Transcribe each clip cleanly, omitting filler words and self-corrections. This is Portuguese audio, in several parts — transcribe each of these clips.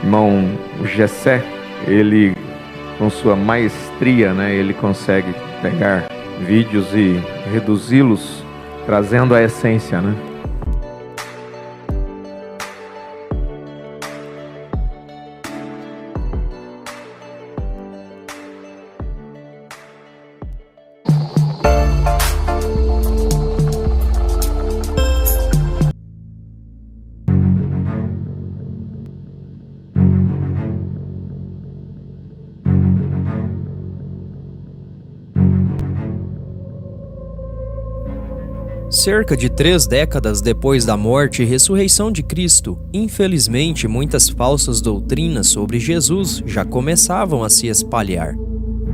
Irmão Gessé, ele com sua maestria, ele consegue pegar vídeos e reduzi-los, trazendo a essência, Cerca de 3 décadas depois da morte e ressurreição de Cristo, infelizmente muitas falsas doutrinas sobre Jesus já começavam a se espalhar.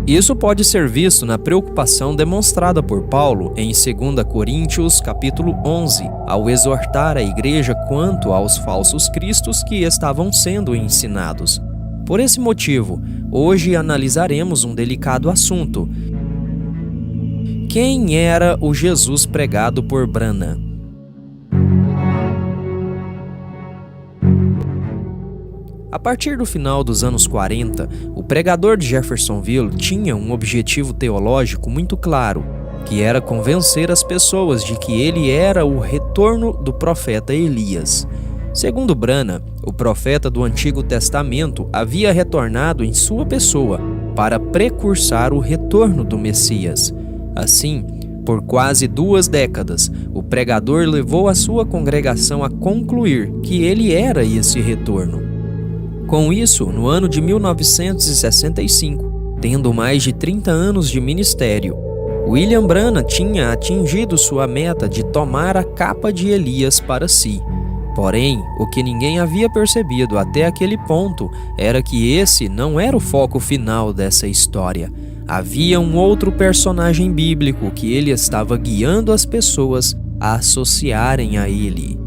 Isso pode ser visto na preocupação demonstrada por Paulo em 2 Coríntios capítulo 11, ao exortar a igreja quanto aos falsos cristos que estavam sendo ensinados. Por esse motivo, hoje analisaremos um delicado assunto. Quem era o Jesus pregado por Branham? A partir do final dos anos 40, o pregador de Jeffersonville tinha um objetivo teológico muito claro, que era convencer as pessoas de que ele era o retorno do profeta Elias. Segundo Branham, o profeta do Antigo Testamento havia retornado em sua pessoa para precursar o retorno do Messias. Assim, por quase 2 décadas, o pregador levou a sua congregação a concluir que ele era esse retorno. Com isso, no ano de 1965, tendo mais de 30 anos de ministério, William Branham tinha atingido sua meta de tomar a capa de Elias para si. Porém, o que ninguém havia percebido até aquele ponto era que esse não era o foco final dessa história. Havia um outro personagem bíblico que ele estava guiando as pessoas a associarem a ele.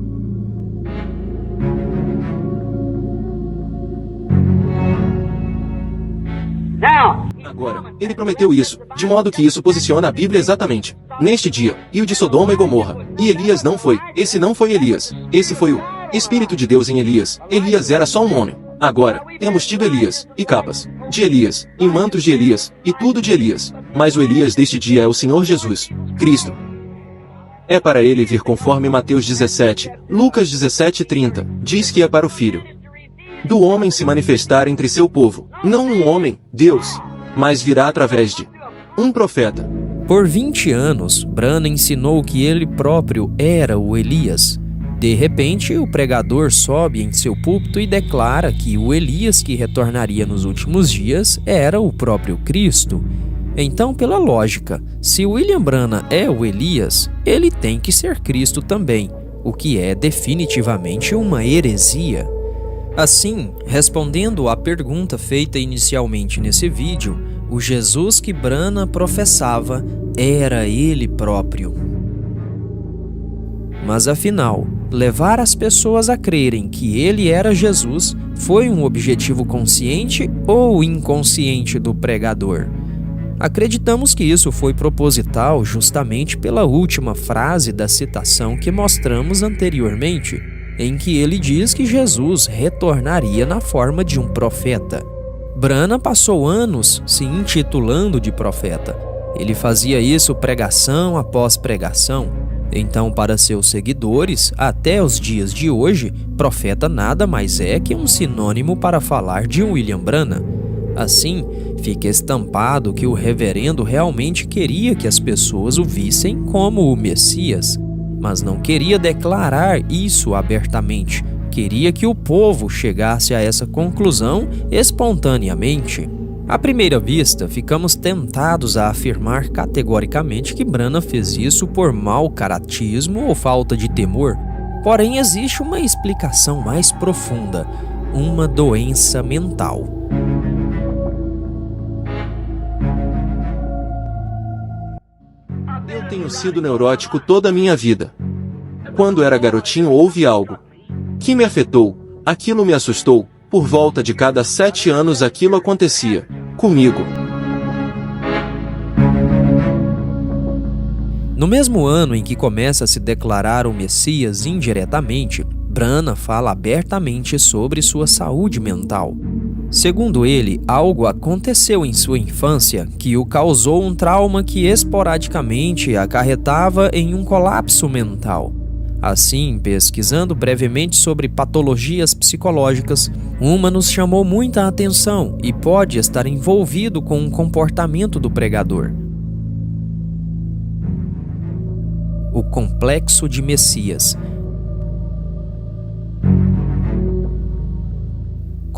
Agora, ele prometeu isso, de modo que isso posiciona a Bíblia exatamente. Neste dia, e o de Sodoma e Gomorra. E Elias não foi. Esse não foi Elias. Esse foi o Espírito de Deus em Elias. Elias era só um homem. Agora, temos tido Elias, e capas de Elias, e mantos de Elias, e tudo de Elias. Mas o Elias deste dia é o Senhor Jesus, Cristo. É para ele vir conforme Mateus 17, Lucas 17:30, diz que é para o Filho do homem se manifestar entre seu povo. Não um homem, Deus, mas virá através de um profeta. Por 20 anos, Branham ensinou que ele próprio era o Elias. De repente, o pregador sobe em seu púlpito e declara que o Elias que retornaria nos últimos dias era o próprio Cristo. Então, pela lógica, se William Branham é o Elias, ele tem que ser Cristo também, o que é definitivamente uma heresia. Assim, respondendo à pergunta feita inicialmente nesse vídeo, o Jesus que Branham professava era ele próprio. Mas afinal, levar as pessoas a crerem que ele era Jesus foi um objetivo consciente ou inconsciente do pregador? Acreditamos que isso foi proposital justamente pela última frase da citação que mostramos anteriormente, em que ele diz que Jesus retornaria na forma de um profeta. Branham passou anos se intitulando de profeta. Ele fazia isso pregação após pregação. Então, para seus seguidores, até os dias de hoje, profeta nada mais é que um sinônimo para falar de William Branham. Assim, fica estampado que o reverendo realmente queria que as pessoas o vissem como o Messias, mas não queria declarar isso abertamente. Queria que o povo chegasse a essa conclusão espontaneamente. À primeira vista, ficamos tentados a afirmar categoricamente que Branham fez isso por mau caratismo ou falta de temor. Porém, existe uma explicação mais profunda, uma doença mental. Eu tenho sido neurótico toda a minha vida. Quando era garotinho houve algo que me afetou, aquilo me assustou, por volta de cada 7 anos aquilo acontecia comigo. No mesmo ano em que começa a se declarar o Messias indiretamente, Brana fala abertamente sobre sua saúde mental. Segundo ele, algo aconteceu em sua infância que o causou um trauma que esporadicamente acarretava em um colapso mental. Assim, pesquisando brevemente sobre patologias psicológicas, uma nos chamou muita atenção e pode estar envolvido com o comportamento do pregador. O complexo de Messias.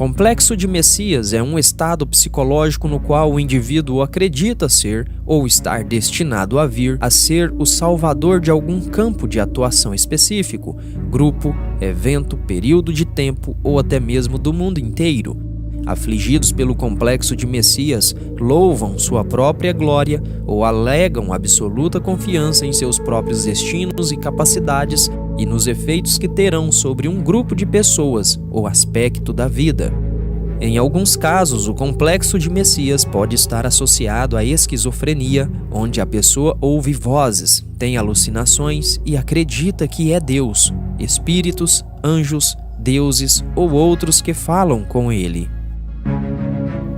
Complexo de Messias é um estado psicológico no qual o indivíduo acredita ser ou estar destinado a vir a ser o salvador de algum campo de atuação específico, grupo, evento, período de tempo ou até mesmo do mundo inteiro. Afligidos pelo complexo de Messias, louvam sua própria glória ou alegam absoluta confiança em seus próprios destinos e capacidades e nos efeitos que terão sobre um grupo de pessoas ou aspecto da vida. Em alguns casos, o complexo de Messias pode estar associado à esquizofrenia, onde a pessoa ouve vozes, tem alucinações e acredita que é Deus, espíritos, anjos, deuses ou outros que falam com ele.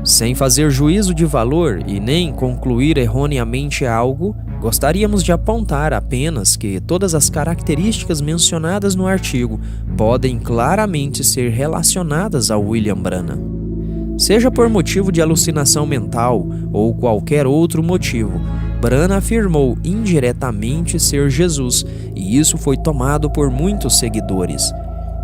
Sem fazer juízo de valor e nem concluir erroneamente algo, gostaríamos de apontar apenas que todas as características mencionadas no artigo podem claramente ser relacionadas a William Brana. Seja por motivo de alucinação mental ou qualquer outro motivo, Brana afirmou indiretamente ser Jesus, e isso foi tomado por muitos seguidores.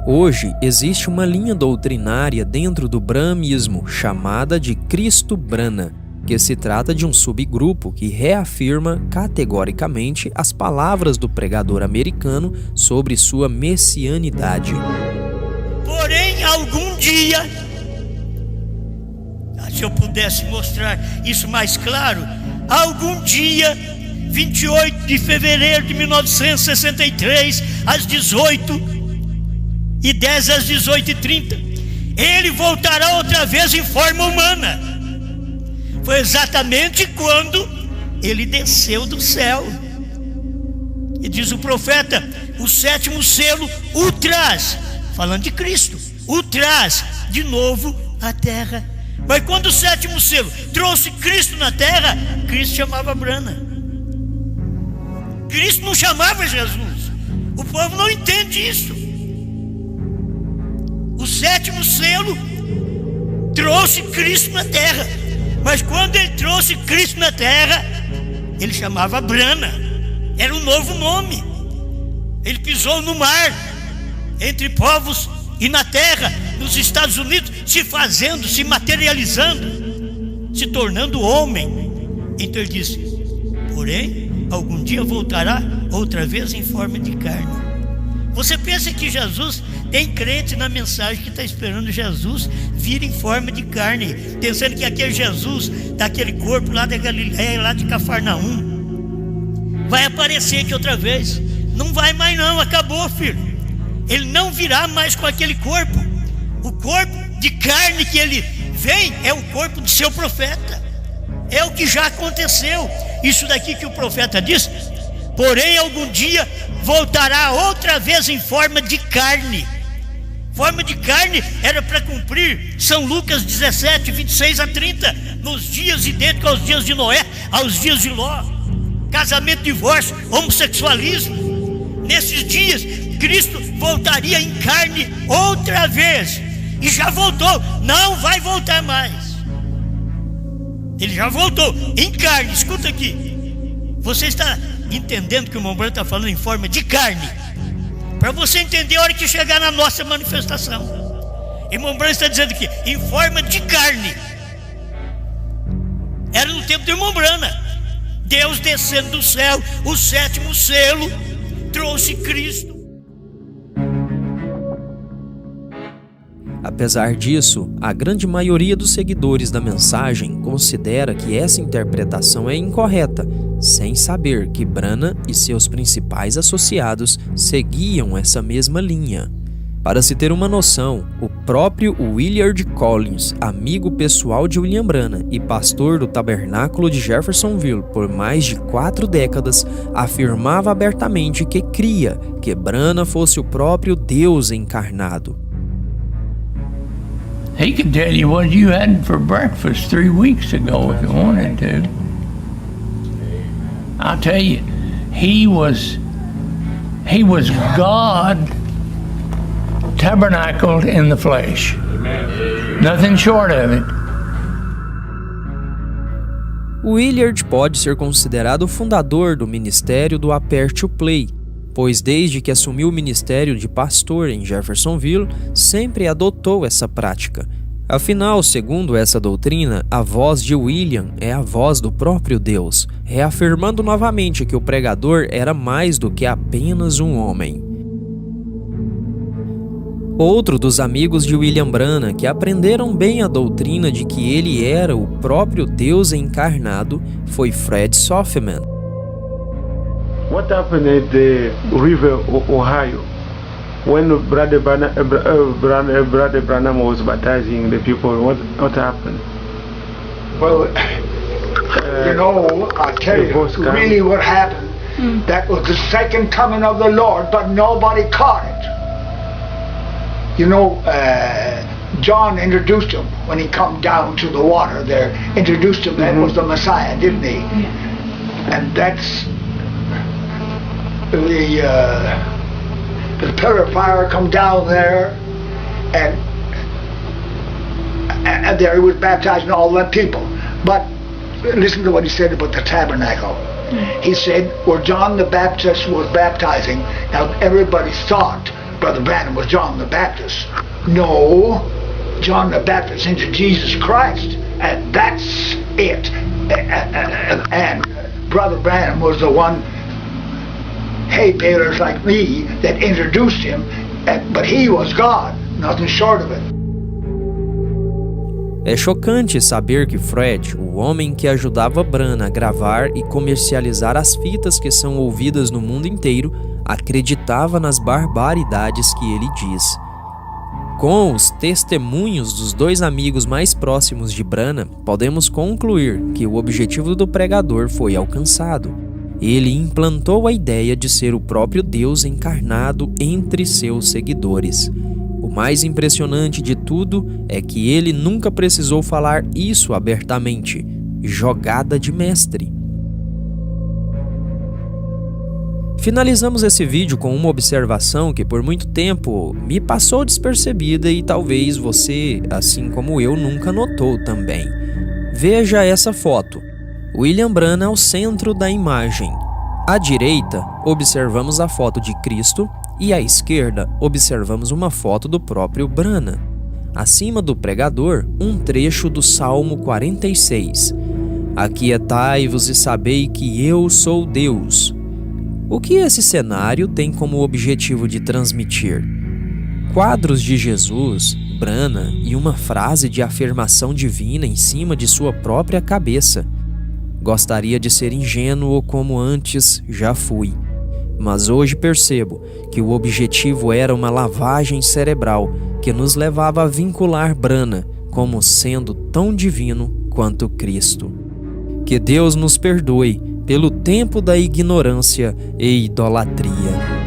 Hoje, existe uma linha doutrinária dentro do brahmismo chamada de Cristo Brana, que se trata de um subgrupo que reafirma categoricamente as palavras do pregador americano sobre sua messianidade. Porém, algum dia, se eu pudesse mostrar isso mais claro, algum dia, 28 de fevereiro de 1963, às 18h10 às 18h30, ele voltará outra vez em forma humana. Foi exatamente quando ele desceu do céu. E diz o profeta, o sétimo selo o traz, falando de Cristo, o traz de novo à terra. Mas quando o sétimo selo trouxe Cristo na terra, Cristo chamava Brana. Cristo não chamava Jesus. O povo não entende isso. O sétimo selo trouxe Cristo na terra, mas quando ele trouxe Cristo na terra, ele chamava Brana. Era um novo nome. Ele pisou no mar, entre povos e na terra, nos Estados Unidos, se fazendo, se materializando, se tornando homem. Então ele disse, porém, algum dia voltará outra vez em forma de carne. Você pensa que Jesus, tem crente na mensagem que está esperando Jesus vir em forma de carne, pensando que aquele Jesus, daquele corpo lá da Galileia, lá de Cafarnaum, vai aparecer aqui outra vez. Não vai mais não, acabou, filho. Ele não virá mais com aquele corpo. O corpo de carne que ele vem é o corpo do seu profeta. É o que já aconteceu. Isso daqui que o profeta diz, porém algum dia voltará outra vez em forma de carne. Forma de carne era para cumprir São Lucas 17, 26 a 30, nos dias idênticos aos dias de Noé, aos dias de Ló. Casamento, divórcio, homossexualismo. Nesses dias, Cristo voltaria em carne outra vez. E já voltou, não vai voltar mais. Ele já voltou em carne. Escuta aqui. Você está entendendo que o irmão Brana está falando em forma de carne? Para você entender a hora que chegar na nossa manifestação. O irmão Brana está dizendo que em forma de carne. Era no tempo do irmão Brana. Deus descendo do céu, o sétimo selo trouxe Cristo. Apesar disso, a grande maioria dos seguidores da mensagem considera que essa interpretação é incorreta, sem saber que Brana e seus principais associados seguiam essa mesma linha. Para se ter uma noção, o próprio Willard Collins, amigo pessoal de William Branham e pastor do tabernáculo de Jeffersonville por mais de 4 décadas, afirmava abertamente que cria que Branham fosse o próprio Deus encarnado. He could tell you what you had for breakfast 3 weeks ago if you wanted to. I'll tell you, he was God tabernacled in the flesh. Nothing short of it. Willard pode ser considerado o fundador do ministério do Apert to Play, pois desde que assumiu o ministério de pastor em Jeffersonville, sempre adotou essa prática. Afinal, segundo essa doutrina, a voz de William é a voz do próprio Deus, reafirmando novamente que o pregador era mais do que apenas um homem. Outro dos amigos de William Branham que aprenderam bem a doutrina de que ele era o próprio Deus encarnado foi Fred Softman. What happened at the river Ohio when Brother Branham was baptizing the people? What happened? Well, you know, I'll tell you really what happened. That was the second coming of the Lord, but nobody caught it. You know, John introduced him when he come down to the water there. Introduced him, that was the Messiah, didn't he? And that's the pillar of fire come down there, and there he was baptizing all the people. But listen to what he said about the tabernacle. He said, where John the Baptist was baptizing, now everybody thought Brother Branham was John the Baptist. No, John the Baptist into Jesus Christ, and that's it. And Brother Branham was the one, hay balers like me, that introduced him, but he was God, nothing short of it. É chocante saber que Fred, o homem que ajudava Branham a gravar e comercializar as fitas que são ouvidas no mundo inteiro, acreditava nas barbaridades que ele diz. Com os testemunhos dos 2 amigos mais próximos de Branham, podemos concluir que o objetivo do pregador foi alcançado. Ele implantou a ideia de ser o próprio Deus encarnado entre seus seguidores. O mais impressionante de tudo é que ele nunca precisou falar isso abertamente. Jogada de mestre. Finalizamos esse vídeo com uma observação que por muito tempo me passou despercebida e talvez você, assim como eu, nunca notou também. Veja essa foto. William Branham ao centro da imagem. À direita, observamos a foto de Cristo e à esquerda, observamos uma foto do próprio Branham. Acima do pregador, um trecho do Salmo 46. Aquietai-vos e sabei que eu sou Deus. O que esse cenário tem como objetivo de transmitir? Quadros de Jesus, Branham e uma frase de afirmação divina em cima de sua própria cabeça. Gostaria de ser ingênuo como antes já fui, mas hoje percebo que o objetivo era uma lavagem cerebral que nos levava a vincular Branham como sendo tão divino quanto Cristo. Que Deus nos perdoe pelo tempo da ignorância e idolatria.